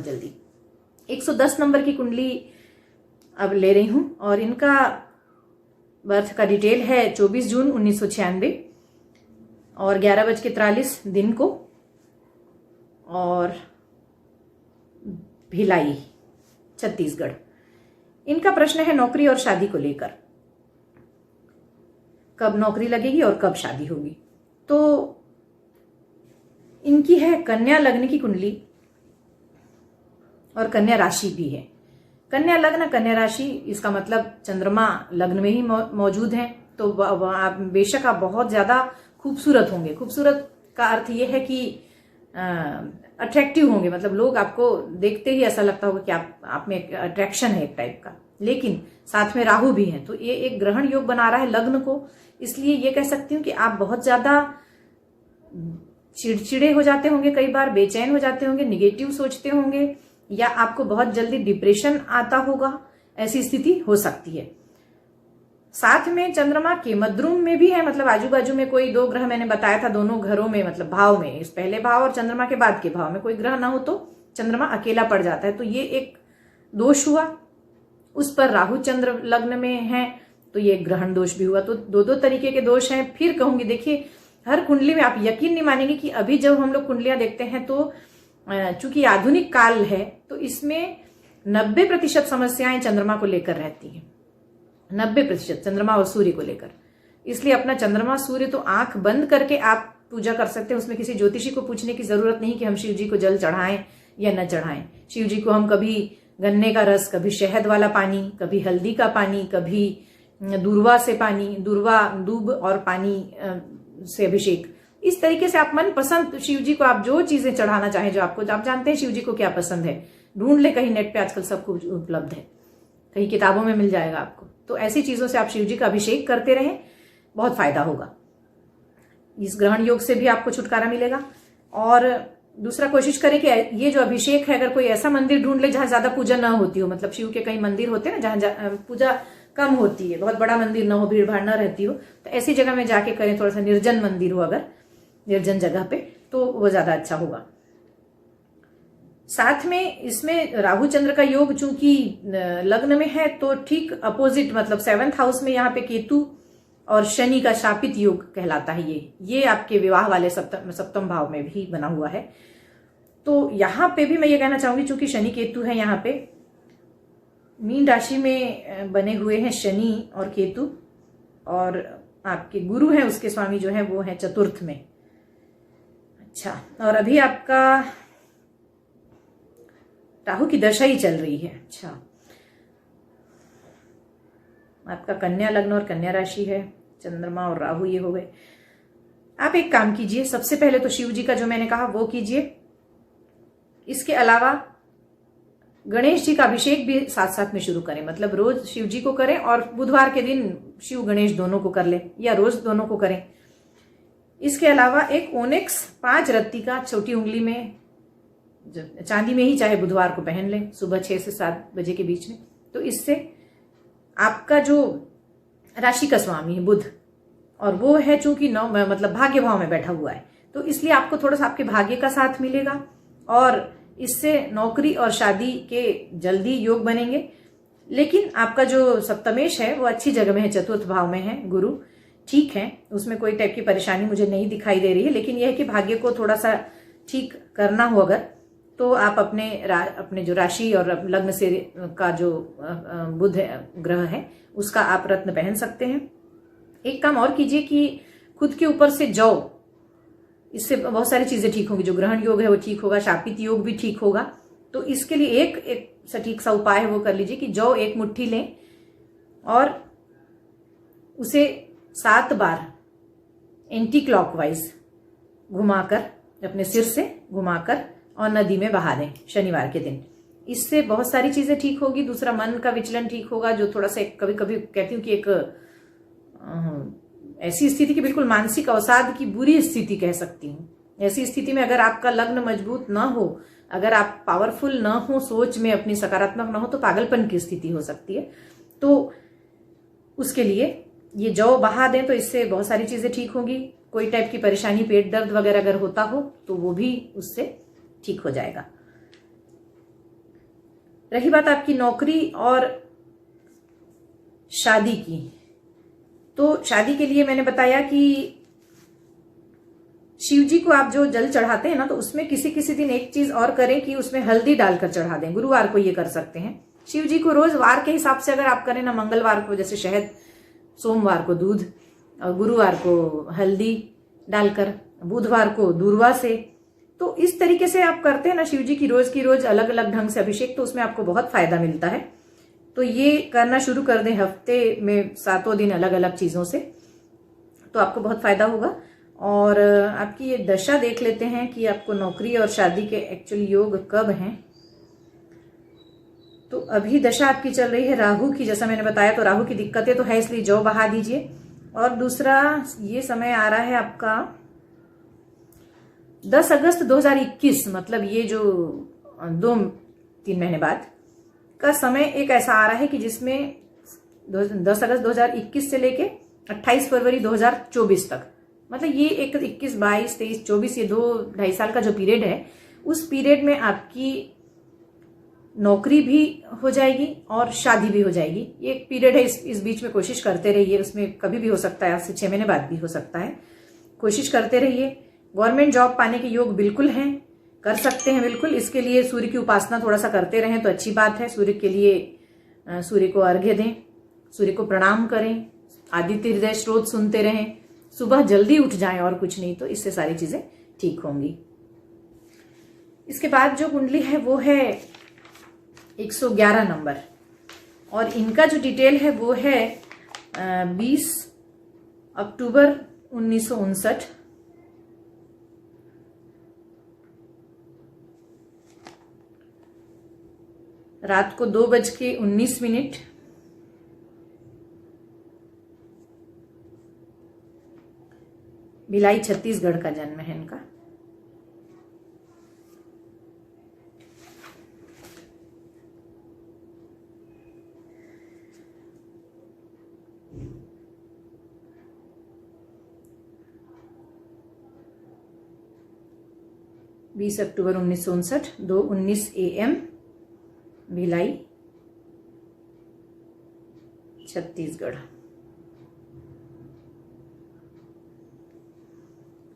जल्दी। 110 नंबर की कुंडली अब ले रही हूं और इनका बर्थ का डिटेल है 24 जून 1996 और 11:43 दिन को, और भिलाई छत्तीसगढ़। इनका प्रश्न है नौकरी और शादी को लेकर, कब नौकरी लगेगी और कब शादी होगी। तो इनकी है कन्या लग्न की कुंडली और कन्या राशि भी है। कन्या लग्न कन्या राशि, इसका मतलब चंद्रमा लग्न में ही मौजूद है, तो आप बेशक आप बहुत ज्यादा खूबसूरत होंगे। खूबसूरत का अर्थ ये है कि अट्रैक्टिव होंगे, मतलब लोग आपको देखते ही ऐसा लगता होगा कि आप में एक अट्रैक्शन है एक टाइप का। लेकिन साथ में राहु भी है, तो ये एक ग्रहण योग बना रहा है लग्न को, इसलिए ये कह सकती हूँ कि आप बहुत ज्यादा चिड़चिड़े हो जाते होंगे, कई बार बेचैन हो जाते होंगे, निगेटिव सोचते होंगे, या आपको बहुत जल्दी डिप्रेशन आता होगा, ऐसी स्थिति हो सकती है। साथ में चंद्रमा के मद्रुम में भी है, मतलब आजू बाजू में कोई दो ग्रह, मैंने बताया था दोनों घरों में, मतलब भाव में, इस पहले भाव और चंद्रमा के बाद के भाव में कोई ग्रह ना हो तो चंद्रमा अकेला पड़ जाता है, तो ये एक दोष हुआ। उस पर राहु चंद्र लग्न में है तो ये ग्रहण दोष भी हुआ। तो दो दो तरीके के दोष हैं। फिर कहूंगी, देखिए हर कुंडली में आप यकीन नहीं मानेंगे कि अभी जब हम लोग कुंडलियां देखते हैं तो चूंकि आधुनिक काल है तो इसमें 90% समस्याएं चंद्रमा को लेकर रहती हैं। 90% चंद्रमा और सूर्य को लेकर। इसलिए अपना चंद्रमा सूर्य तो आंख बंद करके आप पूजा कर सकते हैं, उसमें किसी ज्योतिषी को पूछने की जरूरत नहीं कि हम शिव जी को जल चढ़ाएं या न चढ़ाएं। शिव जी को हम कभी गन्ने का रस, कभी शहद वाला पानी, कभी हल्दी का पानी, कभी दूर्वा से पानी, दूब और पानी से अभिषेक, इस तरीके से आप मन पसंद शिव जी को आप जो चीजें चढ़ाना चाहें, जो आपको, आप जानते हैं शिव जी को क्या पसंद है, ढूंढ ले कहीं नेट पे, आजकल सब कुछ उपलब्ध है, कहीं किताबों में मिल जाएगा आपको। तो ऐसी चीजों से आप शिव जी का अभिषेक करते रहें, बहुत फायदा होगा। इस ग्रहण योग से भी आपको छुटकारा मिलेगा। और दूसरा, कोशिश करें कि ये जो अभिषेक है, अगर कोई ऐसा मंदिर ढूंढ ले जहां ज्यादा पूजा ना होती हो, मतलब शिव के कई मंदिर होते हैं ना जहां पूजा कम होती है, बहुत बड़ा मंदिर ना हो, भीड़ भाड़ ना रहती हो, तो ऐसी जगह में जाके करें। थोड़ा सा निर्जन मंदिर हो, अगर निर्जन जगह पे, तो वो ज्यादा अच्छा होगा। साथ में इसमें राहु चंद्र का योग चूंकि लग्न में है तो ठीक अपोजिट, मतलब 7th हाउस में यहाँ पे केतु और शनि का शापित योग कहलाता है। ये आपके विवाह वाले सप्तम भाव में भी बना हुआ है। तो यहाँ पे भी मैं ये कहना चाहूंगी, चूंकि शनि केतु है यहाँ पे, मीन राशि में बने हुए हैं शनि और केतु, और आपके गुरु हैं, उसके स्वामी जो है वो है चतुर्थ में। अच्छा, और अभी आपका राहु की दशा ही चल रही है। अच्छा, आपका कन्या लग्न और कन्या राशि है, चंद्रमा और राहु ये हो गए। आप एक काम कीजिए, सबसे पहले तो शिव जी का जो मैंने कहा वो कीजिए। इसके अलावा गणेश जी का अभिषेक भी साथ साथ में शुरू करें, मतलब रोज शिव जी को करें और बुधवार के दिन शिव गणेश दोनों को कर ले, या रोज दोनों को करें। इसके अलावा एक ओनेक्स 5 रत्ती का छोटी उंगली में, चांदी में ही चाहे बुधवार को पहन लें, सुबह 6 से 7 बजे के बीच में। तो इससे आपका जो राशि का स्वामी है बुध, और वो है चूंकि 9 मतलब भाग्य भाव में बैठा हुआ है, तो इसलिए आपको थोड़ा सा आपके भाग्य का साथ मिलेगा, और इससे नौकरी और शादी के जल्दी योग बनेंगे। लेकिन आपका जो सप्तमेश है वो अच्छी जगह में है, चतुर्थ भाव में है, गुरु ठीक है, उसमें कोई टाइप की परेशानी मुझे नहीं दिखाई दे रही है। लेकिन यह है कि भाग्य को थोड़ा सा ठीक करना हो अगर, तो आप अपने जो राशि और लग्न से का जो बुध ग्रह है उसका आप रत्न पहन सकते हैं। एक काम और कीजिए कि खुद के ऊपर से जौ, इससे बहुत सारी चीजें ठीक होंगी। जो ग्रहण योग है वो ठीक होगा, शापित योग भी ठीक होगा। तो इसके लिए एक सटीक सा उपाय है वो कर लीजिए कि जौ 1 मुट्ठी लें और उसे 7 बार एंटी क्लॉकवाइज घुमाकर, अपने सिर से घुमाकर और नदी में बहा दें शनिवार के दिन। इससे बहुत सारी चीजें ठीक होगी। दूसरा, मन का विचलन ठीक होगा, जो थोड़ा सा कभी कभी कहती हूँ कि एक ऐसी स्थिति की बिल्कुल मानसिक अवसाद की बुरी स्थिति कह सकती हूँ। ऐसी स्थिति में अगर आपका लग्न मजबूत ना हो, अगर आप पावरफुल ना हो, सोच में अपनी सकारात्मक ना हो, तो पागलपन की स्थिति हो सकती है। तो उसके लिए ये जौ बहा दें तो इससे बहुत सारी चीजें ठीक होंगी। कोई टाइप की परेशानी, पेट दर्द वगैरह अगर होता हो तो वो भी उससे ठीक हो जाएगा। रही बात आपकी नौकरी और शादी की, तो शादी के लिए मैंने बताया कि शिव जी को आप जो जल चढ़ाते हैं ना, तो उसमें किसी किसी दिन एक चीज और करें कि उसमें हल्दी डालकर चढ़ा दें। गुरुवार को ये कर सकते हैं। शिव जी को रोज वार के हिसाब से अगर आप करें ना, मंगलवार को जैसे शहद, सोमवार को दूध, और गुरुवार को हल्दी डालकर, बुधवार को दूर्वा से, तो इस तरीके से आप करते हैं ना शिव जी की रोज अलग अलग ढंग से अभिषेक, तो उसमें आपको बहुत फायदा मिलता है। तो ये करना शुरू कर दें हफ्ते में 7 दिन अलग अलग चीजों से, तो आपको बहुत फायदा होगा। और आपकी ये दशा देख लेते हैं कि आपको नौकरी और शादी के एक्चुअली योग कब हैं। तो अभी दशा आपकी चल रही है राहु की, जैसा मैंने बताया, तो राहु की दिक्कतें तो है, इसलिए जौ बहा दीजिए। और दूसरा ये समय आ रहा है आपका 10 अगस्त 2021, मतलब ये जो 2-3 महीने बाद का समय एक ऐसा आ रहा है कि जिसमें 10 अगस्त 2021 से लेके 28 फरवरी 2024 तक, मतलब ये एक 21, 22, 23, 24, ये 2-2.5 साल का जो पीरियड है, उस पीरियड में आपकी नौकरी भी हो जाएगी और शादी भी हो जाएगी। ये एक पीरियड है, इस बीच में कोशिश करते रहिए, उसमें कभी भी हो सकता है, आज से 6 महीने बाद भी हो सकता है, कोशिश करते रहिए। गवर्नमेंट जॉब पाने के योग बिल्कुल हैं, कर सकते हैं बिल्कुल। इसके लिए सूर्य की उपासना थोड़ा सा करते रहें तो अच्छी बात है। सूर्य के लिए सूर्य को अर्घ्य दें, सूर्य को प्रणाम करें, आदित्य हृदय स्रोत सुनते रहें, सुबह जल्दी उठ जाएं, और कुछ नहीं, तो इससे सारी चीजें ठीक होंगी। इसके बाद जो कुंडली है वो है 111 नंबर, और इनका जो डिटेल है वो है 20 अक्टूबर 1959, रात को 2:19, भिलाई छत्तीसगढ़ का जन्म है इनका। बीस अक्टूबर 1959, 2:19 AM, भिलाई छत्तीसगढ़।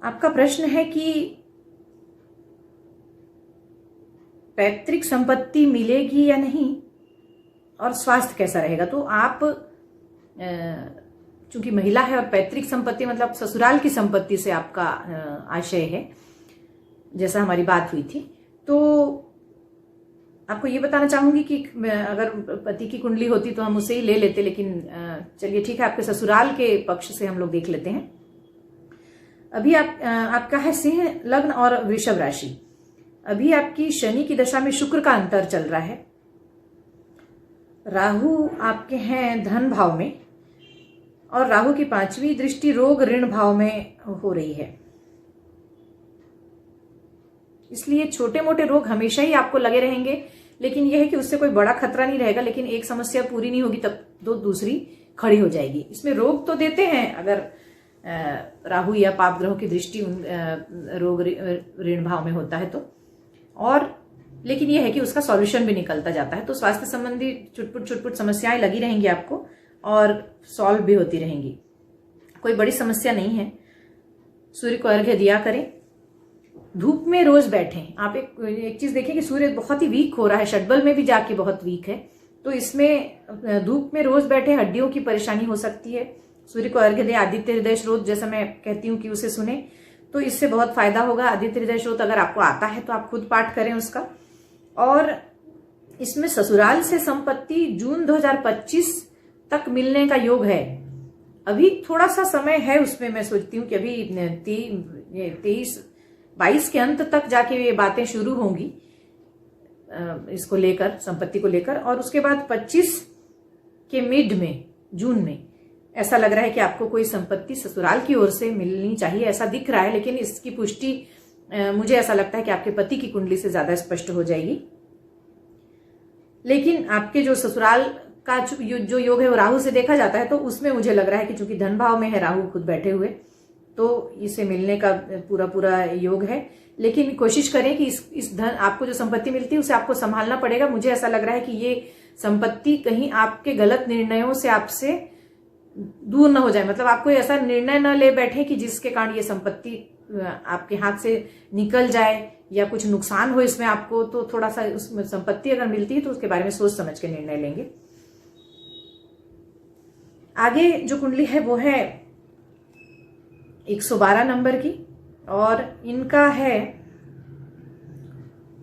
आपका प्रश्न है कि पैतृक संपत्ति मिलेगी या नहीं, और स्वास्थ्य कैसा रहेगा। तो आप चूंकि महिला है और पैतृक संपत्ति मतलब ससुराल की संपत्ति से आपका आशय है, जैसा हमारी बात हुई थी, तो आपको ये बताना चाहूंगी कि अगर पति की कुंडली होती तो हम उसे ही ले लेते, लेकिन चलिए ठीक है, आपके ससुराल के पक्ष से हम लोग देख लेते हैं। अभी आपका है सिंह लग्न और वृषभ राशि। अभी आपकी शनि की दशा में शुक्र का अंतर चल रहा है। राहु आपके हैं धन भाव में, और राहु की 5वीं दृष्टि रोग ऋण भाव में हो रही है। इसलिए छोटे मोटे रोग हमेशा ही आपको लगे रहेंगे, लेकिन यह है कि उससे कोई बड़ा खतरा नहीं रहेगा, लेकिन एक समस्या पूरी नहीं होगी तब तो दूसरी खड़ी हो जाएगी। इसमें रोग तो देते हैं, अगर राहु या पाप ग्रहों की दृष्टि रोग ऋण भाव में होता है तो, और लेकिन यह है कि उसका सॉल्यूशन भी निकलता जाता है। तो स्वास्थ्य संबंधी चुटपुट समस्याएं लगी रहेंगी आपको, और सॉल्व भी होती रहेंगी, कोई बड़ी समस्या नहीं है। सूर्य को अर्घ्य दिया करें, धूप में रोज बैठें। आप एक चीज देखें कि सूर्य बहुत ही वीक हो रहा है, षड्बल में भी जाके बहुत वीक है, तो इसमें धूप में रोज बैठे, हड्डियों की परेशानी हो सकती है। सूर्य को अर्घ्य दें, आदित्य हृदय स्रोत जैसा मैं कहती हूँ कि उसे सुने, तो इससे बहुत फायदा होगा। आदित्य हृदय स्रोत अगर आपको आता है तो आप खुद पाठ करें उसका। और इसमें ससुराल से संपत्ति जून 2025 तक मिलने का योग है। अभी थोड़ा सा समय है उसमें, मैं सोचती हूँ कि अभी 23-22 के अंत तक जाके ये बातें शुरू होंगी इसको लेकर, संपत्ति को लेकर। और उसके बाद 25 के मिड में, जून में, ऐसा लग रहा है कि आपको कोई संपत्ति ससुराल की ओर से मिलनी चाहिए, ऐसा दिख रहा है। लेकिन इसकी पुष्टि मुझे ऐसा लगता है कि आपके पति की कुंडली से ज्यादा स्पष्ट हो जाएगी। लेकिन आपके जो ससुराल का जो योग है वो राहु से देखा जाता है, तो उसमें मुझे लग रहा है कि चूंकि धन भाव में है राहु खुद बैठे हुए, तो इसे मिलने का पूरा योग है। लेकिन कोशिश करें कि इस धन, आपको जो संपत्ति मिलती है उसे आपको संभालना पड़ेगा। मुझे ऐसा लग रहा है कि ये संपत्ति कहीं आपके गलत निर्णयों से आपसे दूर न हो जाए, मतलब आप कोई ऐसा निर्णय न ले बैठे कि जिसके कारण ये संपत्ति आपके हाथ से निकल जाए या कुछ नुकसान हो इसमें आपको। तो थोड़ा सा उसमें संपत्ति अगर मिलती है तो उसके बारे में सोच समझ के निर्णय लेंगे। आगे जो कुंडली है वो है 112 नंबर की, और इनका है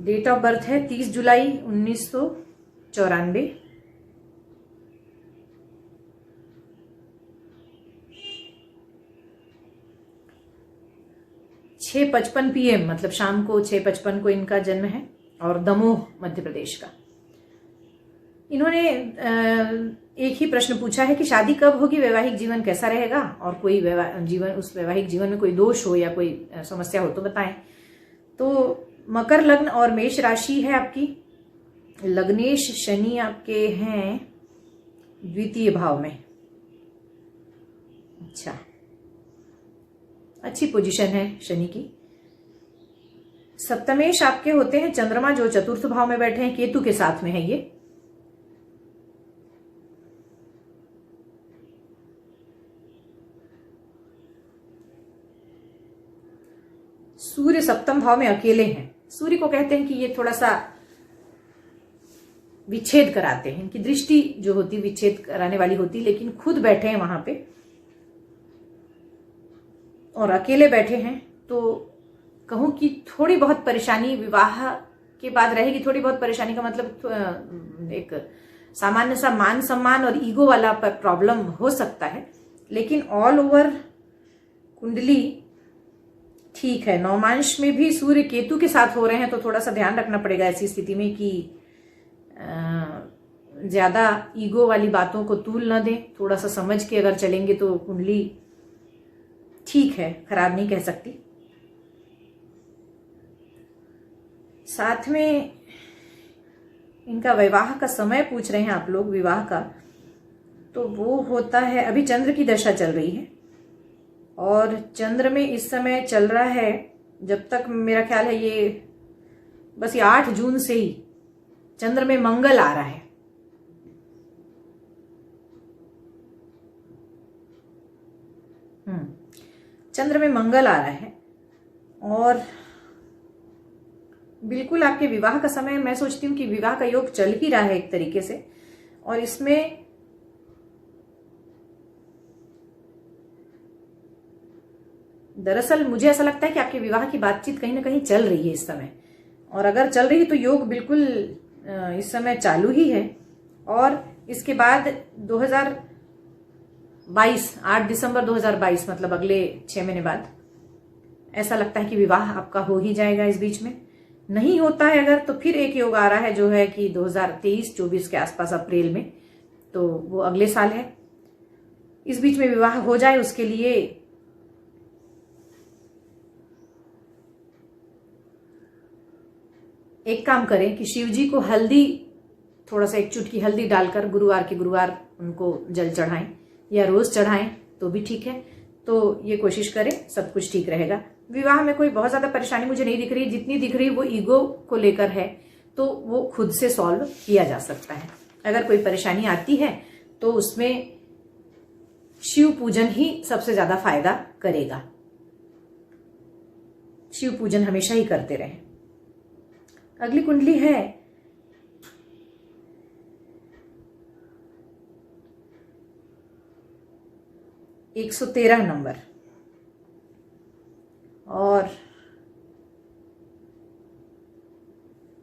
डेट ऑफ बर्थ है 30 जुलाई 1994। छः 55 PM, मतलब शाम को 6:55 को इनका जन्म है, और दमोह मध्य प्रदेश का। इन्होंने एक ही प्रश्न पूछा है कि शादी कब होगी, वैवाहिक जीवन कैसा रहेगा, और कोई उस वैवाहिक जीवन में कोई दोष हो या कोई समस्या हो तो बताएं। तो मकर लग्न और मेष राशि है आपकी। लग्नेश शनि आपके हैं द्वितीय भाव में। अच्छा, अच्छी पोजीशन है शनि की। सप्तमेश आपके होते हैं चंद्रमा, जो चतुर्थ भाव में बैठे हैं, केतु के साथ में है ये। सूर्य सप्तम भाव में अकेले हैं। सूर्य को कहते हैं कि ये थोड़ा सा विच्छेद कराते हैं, इनकी दृष्टि जो होती विच्छेद कराने वाली होती, लेकिन खुद बैठे हैं वहां पे और अकेले बैठे हैं। तो कहूं कि थोड़ी बहुत परेशानी विवाह के बाद रहेगी। थोड़ी बहुत परेशानी का मतलब एक सामान्य सा मान सम्मान और ईगो वाला प्रॉब्लम हो सकता है, लेकिन ऑल ओवर कुंडली ठीक है। नौमांश में भी सूर्य केतु के साथ हो रहे हैं, तो थोड़ा सा ध्यान रखना पड़ेगा ऐसी स्थिति में कि ज्यादा ईगो वाली बातों को तूल न दें। थोड़ा सा समझ के अगर चलेंगे तो कुंडली ठीक है, खराब नहीं कह सकती। साथ में इनका विवाह का समय पूछ रहे हैं आप लोग, विवाह का, तो वो होता है, अभी चंद्र की दशा चल रही है और चंद्र में इस समय चल रहा है, जब तक मेरा ख्याल है ये बस ये 8 जून से ही चंद्र में मंगल आ रहा है। चंद्र में मंगल आ रहा है और बिल्कुल आपके विवाह का समय, मैं सोचती हूं कि विवाह का योग चल ही रहा है एक तरीके से, और इसमें दरअसल मुझे ऐसा लगता है कि आपके विवाह की बातचीत कहीं ना कहीं चल रही है इस समय, और अगर चल रही है तो योग बिल्कुल इस समय चालू ही है। और इसके बाद 2022 8 दिसंबर 2022, मतलब अगले 6 महीने बाद ऐसा लगता है कि विवाह आपका हो ही जाएगा। इस बीच में नहीं होता है अगर, तो फिर एक योग आ रहा है जो है कि 2023-24 के आसपास अप्रैल में, तो वो अगले साल है। इस बीच में विवाह हो जाए, उसके लिए एक काम करें कि शिव जी को हल्दी, थोड़ा सा 1 चुटकी हल्दी डालकर गुरुवार के गुरुवार उनको जल चढ़ाएं या रोज चढ़ाएं तो भी ठीक है। तो ये कोशिश करें, सब कुछ ठीक रहेगा। विवाह में कोई बहुत ज्यादा परेशानी मुझे नहीं दिख रही, जितनी दिख रही वो ईगो को लेकर है, तो वो खुद से सॉल्व किया जा सकता है। अगर कोई परेशानी आती है तो उसमें शिव पूजन ही सबसे ज्यादा फायदा करेगा। शिव पूजन हमेशा ही करते रहें। अगली कुंडली है 113 नंबर, और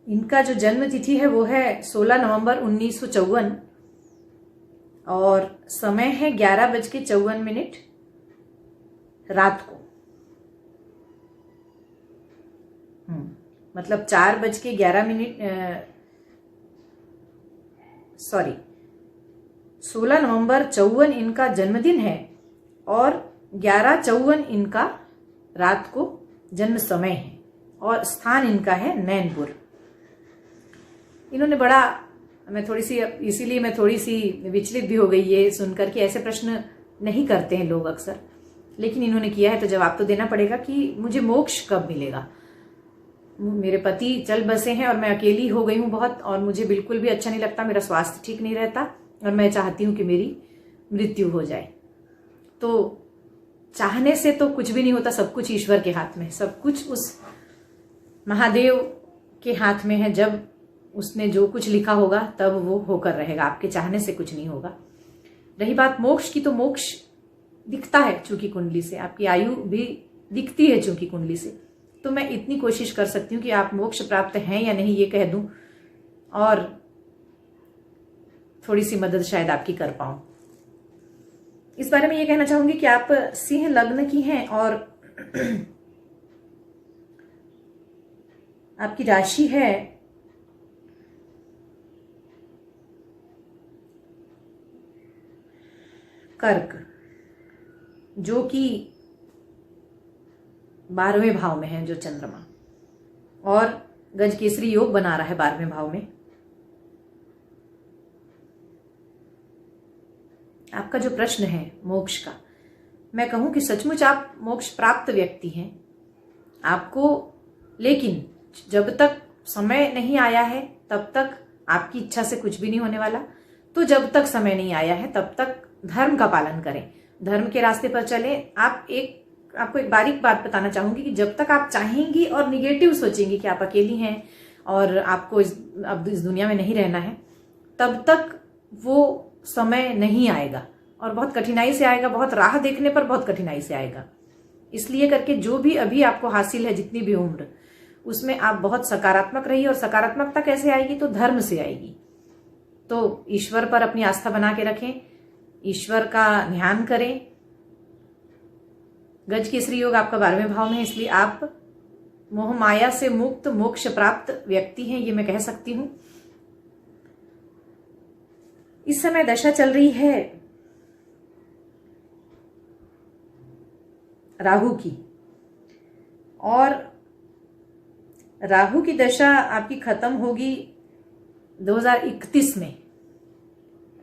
इनका जो जन्म तिथि है वो है 16 नवंबर 1954, और समय है 11:54 रात को। मतलब 4:11 सॉरी 16 नवंबर 54 इनका जन्मदिन है और 11:54 इनका रात को जन्म समय है, और स्थान इनका है नैनपुर। इन्होंने बड़ा, इसीलिए मैं थोड़ी सी विचलित भी हो गई ये सुनकर कि ऐसे प्रश्न नहीं करते हैं लोग अक्सर, लेकिन इन्होंने किया है तो जवाब तो देना पड़ेगा कि मुझे मोक्ष कब मिलेगा। मेरे पति चल बसे हैं और मैं अकेली हो गई हूँ बहुत, और मुझे बिल्कुल भी अच्छा नहीं लगता, मेरा स्वास्थ्य ठीक नहीं रहता और मैं चाहती हूँ कि मेरी मृत्यु हो जाए। तो चाहने से तो कुछ भी नहीं होता, सब कुछ ईश्वर के हाथ में, सब कुछ उस महादेव के हाथ में है। जब उसने जो कुछ लिखा होगा तब वो होकर रहेगा, आपके चाहने से कुछ नहीं होगा। रही बात मोक्ष की, तो मोक्ष दिखता है चूंकि कुंडली से, आपकी आयु भी दिखती है चूंकि कुंडली से। तो मैं इतनी कोशिश कर सकती हूँ कि आप मोक्ष प्राप्त हैं या नहीं ये कह दूं, और थोड़ी सी मदद शायद आपकी कर पाऊं। इस बारे में ये कहना चाहूंगी कि आप सिंह लग्न की हैं और आपकी राशि है कर्क, जो कि 12वें भाव में है, जो चंद्रमा, और गज केसरी योग बना रहा है 12वें भाव में। आपका जो प्रश्न है मोक्ष का, मैं कहूं कि सचमुच आप मोक्ष प्राप्त व्यक्ति हैं आपको, लेकिन जब तक समय नहीं आया है तब तक आपकी इच्छा से कुछ भी नहीं होने वाला। तो जब तक समय नहीं आया है तब तक धर्म का पालन करें, धर्म के रास्ते पर चलें। आपको एक बारीक बात बताना चाहूंगी कि जब तक आप चाहेंगी और निगेटिव सोचेंगी कि आप अकेली हैं और आपको अब इस दुनिया में नहीं रहना है, तब तक वो समय नहीं आएगा, और बहुत कठिनाई से आएगा, बहुत राह देखने पर बहुत कठिनाई से आएगा। इसलिए करके जो भी अभी आपको हासिल है, जितनी भी उम्र, उसमें आप बहुत सकारात्मक रहिए। और सकारात्मकता कैसे आएगी? तो धर्म से आएगी। तो ईश्वर पर अपनी आस्था बना के रखें, ईश्वर का ध्यान करें। गज केसरी योग आपका 12वें भाव में है, इसलिए आप मोह माया से मुक्त मोक्ष प्राप्त व्यक्ति हैं, ये मैं कह सकती हूं। इस समय दशा चल रही है राहु की, और राहु की दशा आपकी खत्म होगी 2031 में,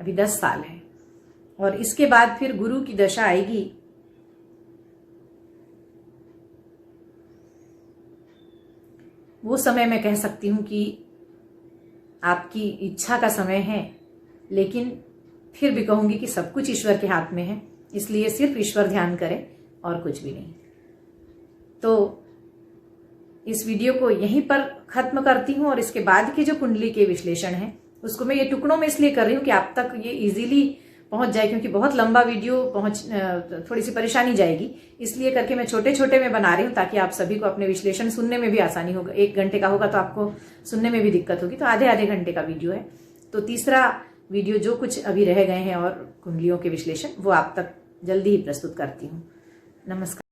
अभी 10 साल है। और इसके बाद फिर गुरु की दशा आएगी वो समय मैं कह सकती हूं कि आपकी इच्छा का समय है, लेकिन फिर भी कहूंगी कि सब कुछ ईश्वर के हाथ में है, इसलिए सिर्फ ईश्वर ध्यान करें और कुछ भी नहीं। तो इस वीडियो को यहीं पर खत्म करती हूं, और इसके बाद के जो कुंडली के विश्लेषण है उसको मैं ये टुकड़ों में इसलिए कर रही हूं कि आप तक ये इजीली पहुंच जाए, क्योंकि बहुत लंबा वीडियो थोड़ी सी परेशानी जाएगी, इसलिए करके मैं छोटे छोटे में बना रही हूं ताकि आप सभी को अपने विश्लेषण सुनने में भी आसानी होगा। 1 घंटे का होगा तो आपको सुनने में भी दिक्कत होगी, तो आधे आधे घंटे का वीडियो है। तो तीसरा वीडियो जो कुछ अभी रह गए हैं और कुंडलियों के विश्लेषण, वो आप तक जल्दी ही प्रस्तुत करती हूँ। नमस्कार।